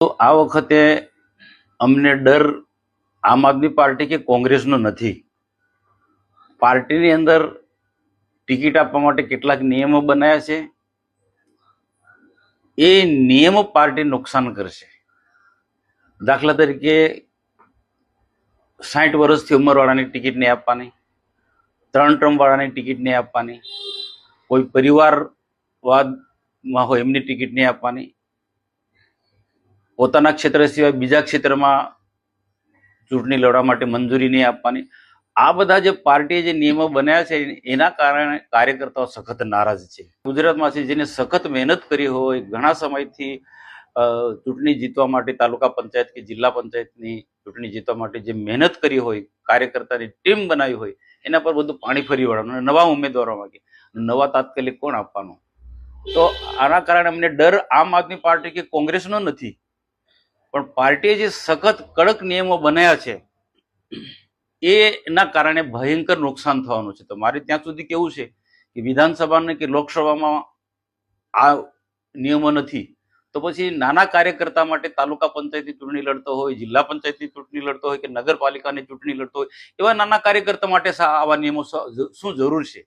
તો આ વખતે અમને ડર આમ આદમી પાર્ટી કે કોંગ્રેસનો નથી. પાર્ટીની અંદર ટિકિટ આપવા માટે કેટલાક નિયમો બનાવ્યા છે. એ નિયમો પાર્ટી નુકસાન કરશે. દાખલા તરીકે 60 વર્ષથી ઉંમરવાળાની ટિકિટ નહીં આપવાની, 3 ટર્મ વાળાની ટિકિટ નહીં આપવાની, કોઈ પરિવારવાદમાં હોય એમની ટિકિટ નહીં આપવાની, પોતાના ક્ષેત્ર સિવાય બીજા ક્ષેત્રમાં ચૂંટણી લડવા માટે મંજૂરી નહીં આપવાની. આ બધા જે પાર્ટીએ જે નિયમો બનાવ્યા છે એના કારણે કાર્યકર્તાઓ સખત નારાજ છે. ગુજરાતમાંથી જેને સખત મહેનત કરી હોય, ઘણા સમયથી ચૂંટણી જીતવા માટે, તાલુકા પંચાયત કે જિલ્લા પંચાયતની ચૂંટણી જીતવા માટે જે મહેનત કરી હોય, કાર્યકર્તાની ટીમ બનાવી હોય, એના પર બધું પાણી ફરી વળવાનું, નવા ઉમેદવારો માંગે, નવા તાત્કાલિક કોણ આપવાનું. તો આના કારણે અમને ડર આમ આદમી પાર્ટી કે કોંગ્રેસનો નથી, પણ પાર્ટીએ જે સખત કડક નિયમો બનાવ્યા છે એના કારણે ભયંકર નુકસાન થવાનું છે. તો મારે ત્યાં સુધી કેવું છે કે વિધાનસભાને કે લોકસભામાં આ નિયમો નથી, તો પછી નાના કાર્યકર્તા માટે તાલુકા પંચાયતની ચૂંટણી લડતો હોય, જિલ્લા પંચાયતની ચૂંટણી લડતો હોય કે નગરપાલિકાની ચૂંટણી લડતો હોય, એવા નાના કાર્યકર્તા માટે આવા નિયમો શું જરૂર છે?